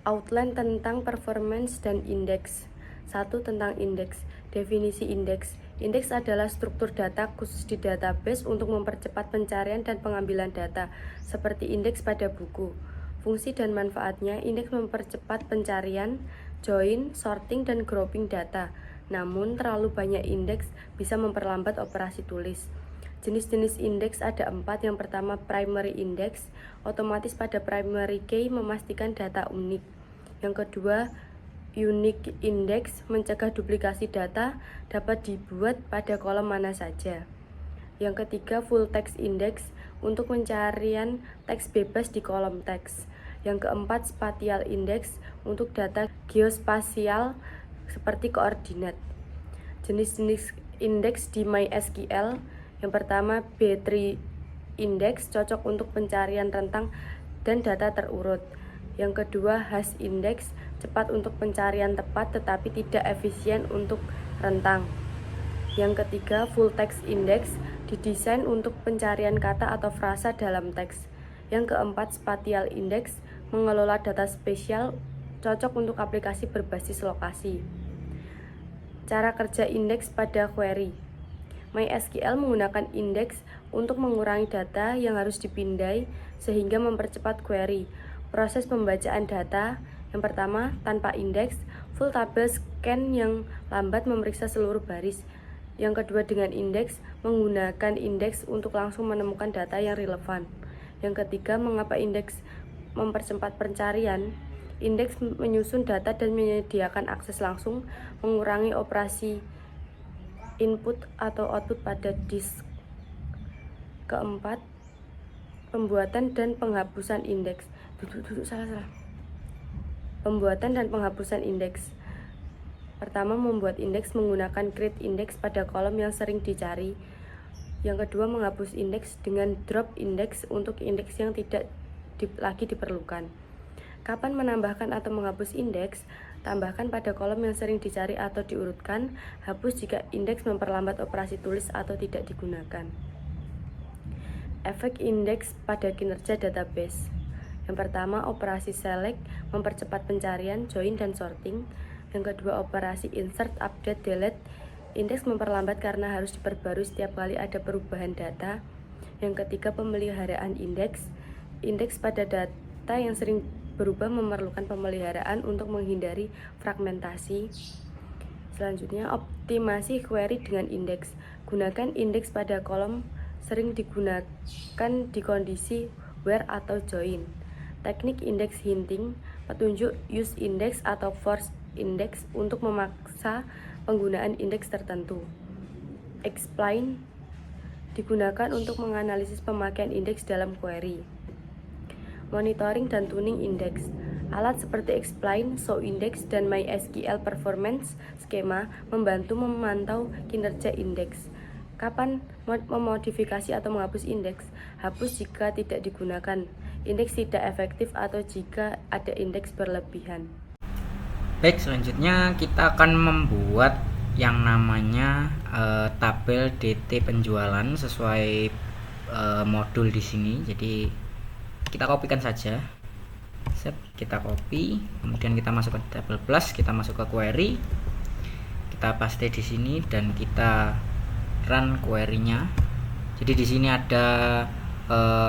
Outline tentang performance dan indeks. 1. Tentang indeks. Definisi indeks. Indeks adalah struktur data khusus di database untuk mempercepat pencarian dan pengambilan data, seperti indeks pada buku. Fungsi dan manfaatnya, indeks mempercepat pencarian, join, sorting, dan grouping data. Namun, terlalu banyak indeks bisa memperlambat operasi tulis. Jenis-jenis indeks ada 4. Yang pertama, primary index. Otomatis pada primary key memastikan data unik. Yang kedua, unique index, mencegah duplikasi data, dapat dibuat pada kolom mana saja. Yang ketiga, full text index, untuk pencarian teks bebas di kolom teks. Yang keempat, spatial index, untuk data geospasial seperti koordinat. Jenis-jenis indeks di MySQL. Yang pertama, B3 index, cocok untuk pencarian rentang dan data terurut. Yang kedua, hash index, cepat untuk pencarian tepat tetapi tidak efisien untuk rentang. Yang ketiga, full text index, didesain untuk pencarian kata atau frasa dalam teks. Yang keempat, spatial index, mengelola data spesial, cocok untuk aplikasi berbasis lokasi. Cara kerja indeks pada query. MySQL menggunakan indeks untuk mengurangi data yang harus dipindai sehingga mempercepat query. Proses pembacaan data, yang pertama, tanpa indeks, full tabel scan yang lambat memeriksa seluruh baris. Yang kedua, dengan indeks, menggunakan indeks untuk langsung menemukan data yang relevan. Yang ketiga, mengapa indeks mempercepat pencarian? Indeks menyusun data dan menyediakan akses langsung, mengurangi operasi input atau output pada disk. Keempat, pembuatan dan penghapusan indeks. Pembuatan dan penghapusan indeks. Pertama, membuat indeks menggunakan create index pada kolom yang sering dicari. Yang kedua, menghapus indeks dengan drop index untuk indeks yang tidak lagi diperlukan. Kapan menambahkan atau menghapus indeks? Tambahkan pada kolom yang sering dicari atau diurutkan. Hapus jika indeks memperlambat operasi tulis atau tidak digunakan. Efek indeks pada kinerja database. Yang pertama, operasi select, mempercepat pencarian, join, dan sorting. Yang kedua, operasi insert, update, delete. Indeks memperlambat karena harus diperbarui setiap kali ada perubahan data. Yang ketiga, pemeliharaan indeks. Indeks pada data yang sering berubah memerlukan pemeliharaan untuk menghindari fragmentasi. Selanjutnya, optimasi query dengan indeks. Gunakan indeks pada kolom, sering digunakan di kondisi where atau join. Teknik index hinting, petunjuk use index atau force index untuk memaksa penggunaan indeks tertentu. Explain digunakan untuk menganalisis pemakaian indeks dalam query. Monitoring dan tuning indeks. Alat seperti Explain, ShowIndex, dan MySQL Performance Schema membantu memantau kinerja indeks. Kapan memodifikasi atau menghapus indeks? Hapus jika tidak digunakan, indeks tidak efektif, atau jika ada indeks berlebihan. Baik, selanjutnya kita akan membuat yang namanya tabel DT penjualan sesuai modul di sini. Jadi kita kopikan saja. Kita copy, kemudian kita masuk ke table plus, kita masuk ke query, kita paste di sini dan kita run query-nya. Jadi di sini ada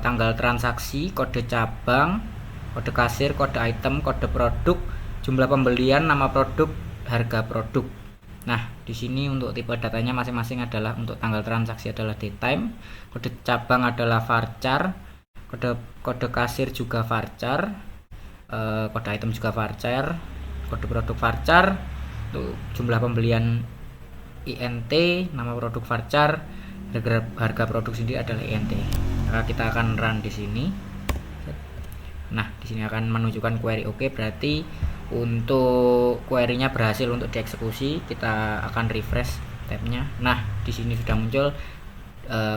tanggal transaksi, kode cabang, kode kasir, kode item, kode produk, jumlah pembelian, nama produk, harga produk. Nah, di sini untuk tipe datanya masing-masing adalah untuk tanggal transaksi adalah datetime, kode cabang adalah varchar, kode kasir juga varchar, kode item juga varchar, kode produk varchar, untuk jumlah pembelian INT, nama produk varchar, harga produk sendiri adalah INT. Maka kita akan run di sini. Nah, di sini akan menunjukkan query oke, berarti untuk query-nya berhasil untuk dieksekusi. Kita akan refresh tabnya. Nah, di sini sudah muncul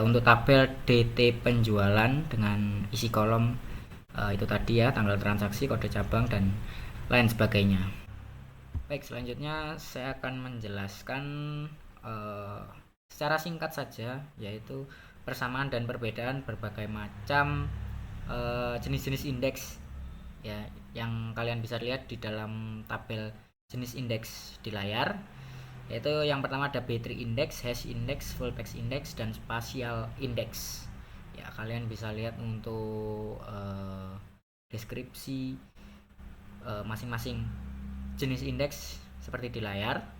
untuk tabel DT penjualan dengan isi kolom itu tadi ya, tanggal transaksi, kode cabang, dan lain sebagainya. Baik, selanjutnya saya akan menjelaskan secara singkat saja, yaitu persamaan dan perbedaan berbagai macam jenis-jenis indeks ya, yang kalian bisa lihat di dalam tabel jenis indeks di layar, yaitu yang pertama ada battery index, hash index, full text index, dan spatial index. Ya, kalian bisa lihat untuk deskripsi masing-masing jenis indeks seperti di layar.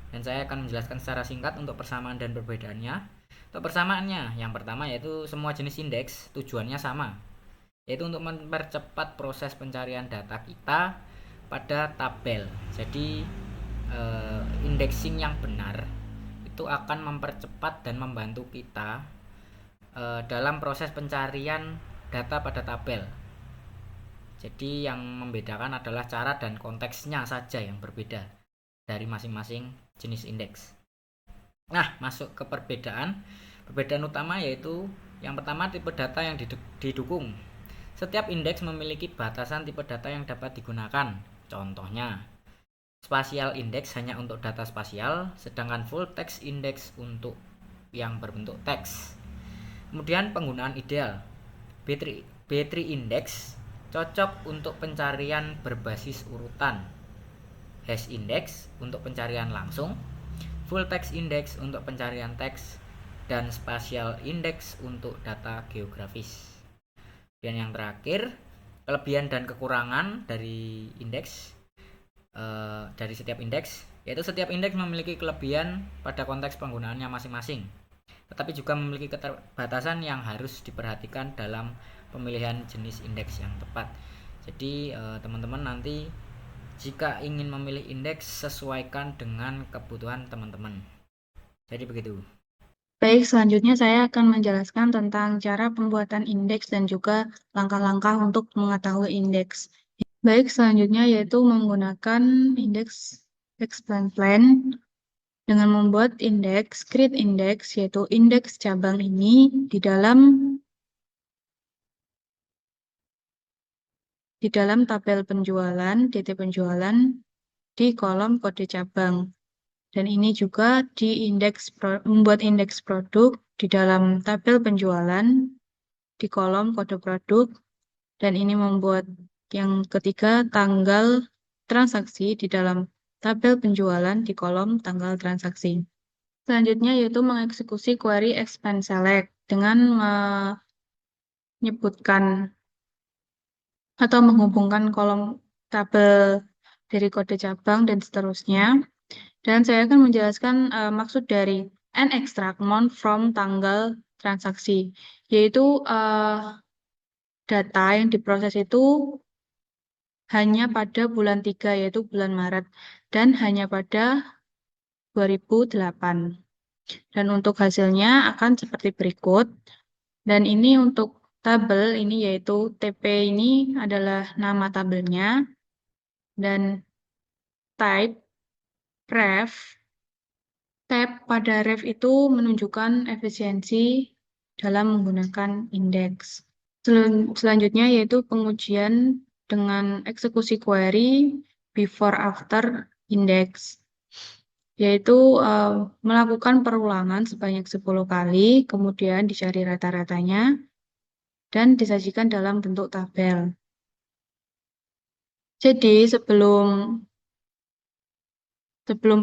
Dan saya akan menjelaskan secara singkat untuk persamaan dan perbedaannya. Untuk persamaannya, yang pertama yaitu semua jenis indeks tujuannya sama, yaitu untuk mempercepat proses pencarian data kita pada tabel. Jadi indexing yang benar itu akan mempercepat dan membantu kita dalam proses pencarian data pada tabel. Jadi yang membedakan adalah cara dan konteksnya saja yang berbeda dari masing-masing jenis indeks. Nah, masuk ke perbedaan. Perbedaan utama yaitu yang pertama, tipe data yang didukung. Setiap indeks memiliki batasan tipe data yang dapat digunakan. Contohnya, spatial index hanya untuk data spasial, sedangkan full text index untuk yang berbentuk teks. Kemudian penggunaan ideal. Battery index cocok untuk pencarian berbasis urutan. Hash index untuk pencarian langsung, full text index untuk pencarian teks, dan spatial index untuk data geografis. Dan yang terakhir, kelebihan dan kekurangan dari indeks, dari setiap indeks, yaitu setiap indeks memiliki kelebihan pada konteks penggunaannya masing-masing, tetapi juga memiliki keterbatasan yang harus diperhatikan dalam pemilihan jenis indeks yang tepat. Jadi teman-teman nanti jika ingin memilih indeks, sesuaikan dengan kebutuhan teman-teman. Jadi begitu. Baik, selanjutnya saya akan menjelaskan tentang cara pembuatan indeks dan juga langkah-langkah untuk mengetahui indeks. Baik, selanjutnya yaitu menggunakan indeks explain plan dengan membuat indeks create index, yaitu indeks cabang ini di dalam tabel penjualan, DT penjualan di kolom kode cabang. Dan ini juga membuat indeks produk di dalam tabel penjualan di kolom kode produk. Dan ini membuat yang ketiga tanggal transaksi di dalam tabel penjualan di kolom tanggal transaksi. Selanjutnya yaitu mengeksekusi query expand select dengan menyebutkan atau menghubungkan kolom tabel dari kode cabang dan seterusnya. Dan saya akan menjelaskan maksud dari and extract month from tanggal transaksi, yaitu data yang diproses itu hanya pada bulan 3, yaitu bulan Maret, dan hanya pada 2008. Dan untuk hasilnya akan seperti berikut. Dan ini untuk tabel ini yaitu TP ini adalah nama tabelnya, dan type ref. Tab pada ref itu menunjukkan efisiensi dalam menggunakan indeks. Selanjutnya yaitu pengujian dengan eksekusi query before after index, yaitu melakukan perulangan sebanyak 10 kali, kemudian dicari rata-ratanya, dan disajikan dalam bentuk tabel. Jadi sebelum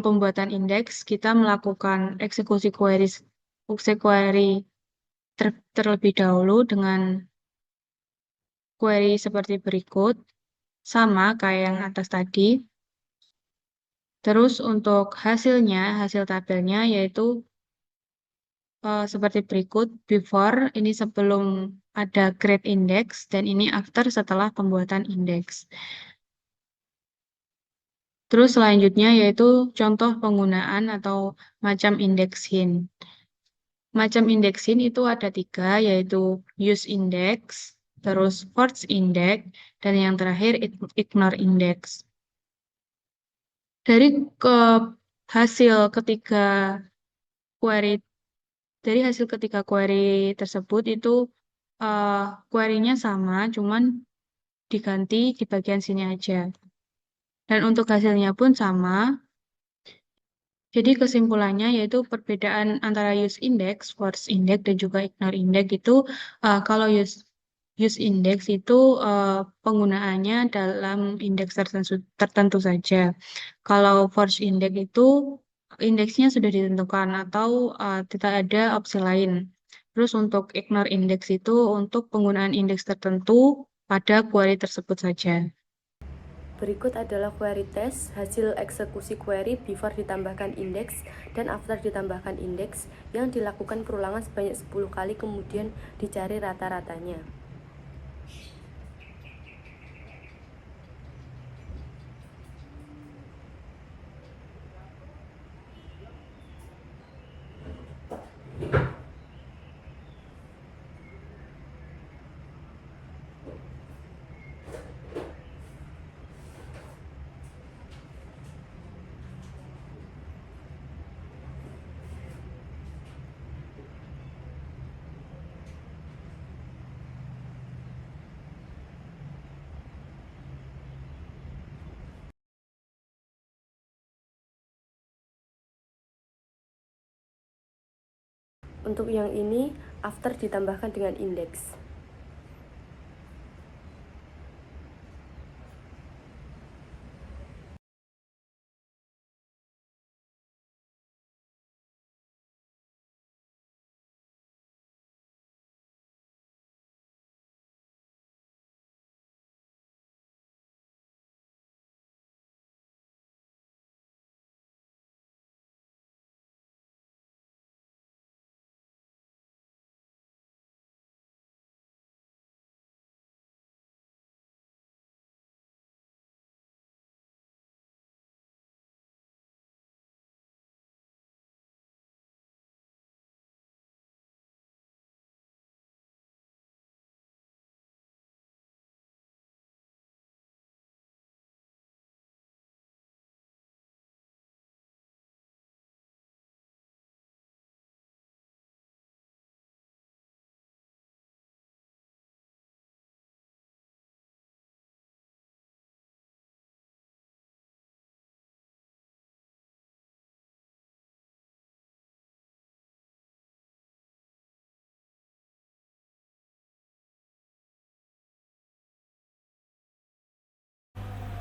pembuatan indeks, kita melakukan eksekusi query terlebih dahulu dengan query seperti berikut, sama kayak yang atas tadi. Terus untuk hasil tabelnya yaitu seperti berikut. Before, ini sebelum ada create index, dan ini after setelah pembuatan indeks. Terus selanjutnya yaitu contoh penggunaan atau macam indexing. Macam indexing itu ada 3, yaitu use index, terus force index, dan yang terakhir ignore index. Dari hasil ketiga query tersebut itu query-nya sama, cuman diganti di bagian sini aja. Dan untuk hasilnya pun sama. Jadi kesimpulannya yaitu perbedaan antara use index, force index, dan juga ignore index itu kalau use use index itu penggunaannya dalam indeks tertentu saja. Kalau force index itu indeksnya sudah ditentukan atau tidak ada opsi lain. Terus untuk ignore index itu untuk penggunaan indeks tertentu pada query tersebut saja. Berikut adalah query test, hasil eksekusi query before ditambahkan indeks dan after ditambahkan indeks yang dilakukan perulangan sebanyak 10 kali kemudian dicari rata-ratanya. Untuk yang ini, after ditambahkan dengan indeks.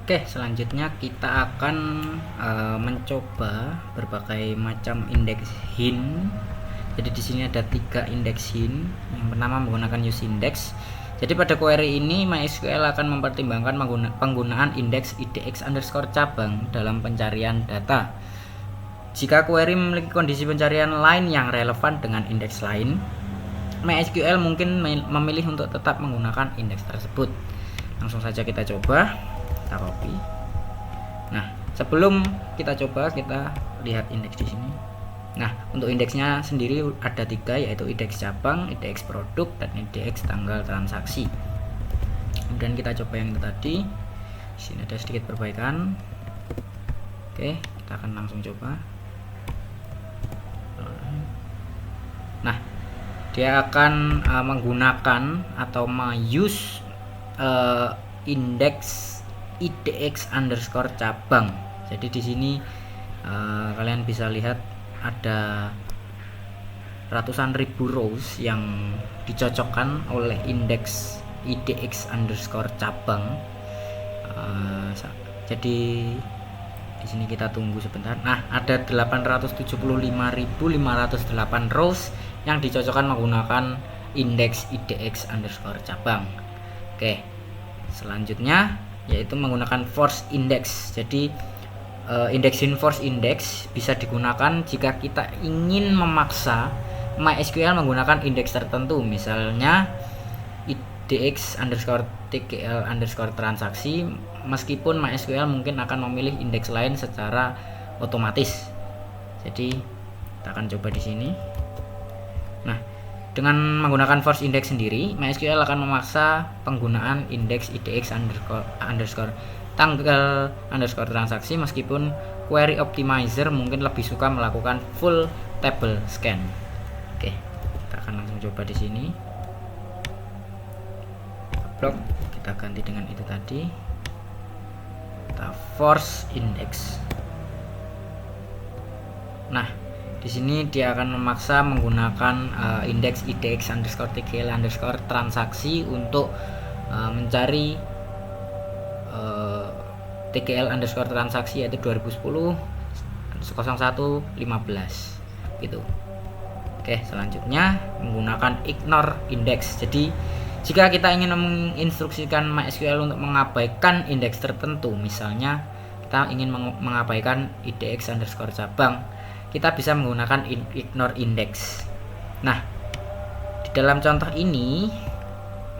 Oke, selanjutnya kita akan mencoba berbagai macam indeks hint. Jadi di sini ada 3 indeks hint. Yang pertama menggunakan use index. Jadi pada query ini MySQL akan mempertimbangkan penggunaan indeks IDX underscore cabang dalam pencarian data. Jika query memiliki kondisi pencarian lain yang relevan dengan indeks lain, MySQL mungkin memilih untuk tetap menggunakan indeks tersebut. Langsung saja kita coba. Kita copy. Nah, sebelum kita coba, kita lihat indeks di sini. Nah, untuk indeksnya sendiri ada 3, yaitu indeks cabang, indeks produk, dan indeks tanggal transaksi. Kemudian kita coba yang itu tadi. Di sini ada sedikit perbaikan. Oke, kita akan langsung coba. Nah, dia akan menggunakan atau use indeks IDX underscore cabang. Jadi di sini kalian bisa lihat ada ratusan ribu rows yang dicocokkan oleh indeks IDX underscore cabang. Jadi di sini kita tunggu sebentar. Nah, ada 875.508 rows yang dicocokkan menggunakan indeks IDX underscore cabang. Oke, selanjutnya yaitu menggunakan force index. Jadi indexing force index bisa digunakan jika kita ingin memaksa MySQL menggunakan indeks tertentu, misalnya IDX underscore TGL underscore transaksi, meskipun MySQL mungkin akan memilih indeks lain secara otomatis. Jadi kita akan coba di sini. Nah, dengan menggunakan force index sendiri, MySQL akan memaksa penggunaan indeks IDX underscore tanggal underscore transaksi, meskipun query optimizer mungkin lebih suka melakukan full table scan. Oke, kita akan langsung coba di sini. Blok kita ganti dengan itu tadi. Kita force index. Nah, Di sini dia akan memaksa menggunakan indeks IDX underscore TGL underscore transaksi untuk mencari TGL underscore transaksi yaitu 2010 0115 gitu. Oke, selanjutnya menggunakan ignore index. Jadi jika kita ingin menginstruksikan MySQL untuk mengabaikan indeks tertentu, misalnya kita ingin mengabaikan IDX underscore cabang, kita bisa menggunakan ignore index. Nah, di dalam contoh ini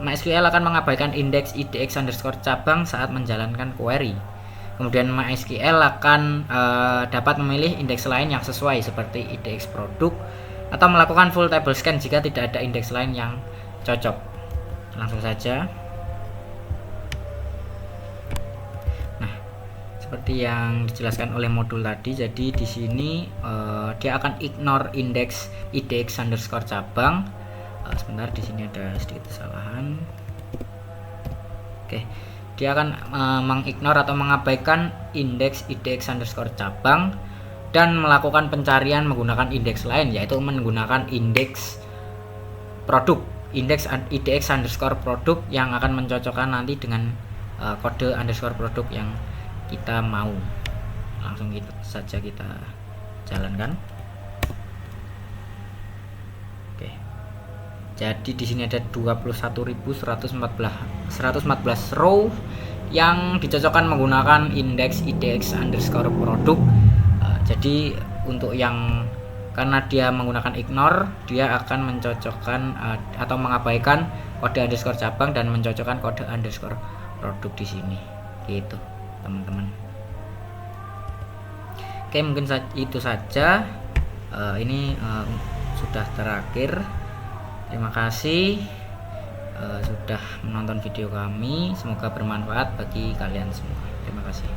MySQL akan mengabaikan indeks IDX underscore cabang saat menjalankan query. Kemudian MySQL akan dapat memilih indeks lain yang sesuai seperti IDX produk atau melakukan full table scan jika tidak ada indeks lain yang cocok. Langsung saja. Nah, seperti yang dijelaskan oleh modul tadi, jadi di sini dia akan ignore indeks IDX underscore cabang. Sebentar, di sini ada sedikit kesalahan. Oke, dia akan mengignore atau mengabaikan indeks IDX underscore cabang dan melakukan pencarian menggunakan indeks lain, yaitu menggunakan indeks produk, indeks IDX underscore produk yang akan mencocokkan nanti dengan kode underscore produk yang kita mau. Langsung saja kita jalankan. Oke, jadi di sini ada 21.114 row yang dicocokkan menggunakan indeks IDX underscore produk. Jadi untuk yang karena dia menggunakan ignore, dia akan mencocokkan atau mengabaikan kode underscore cabang dan mencocokkan kode underscore produk di sini, gitu teman-teman. Oke, mungkin itu saja. Ini sudah terakhir. Terima kasih sudah menonton video kami. Semoga bermanfaat bagi kalian semua. Terima kasih.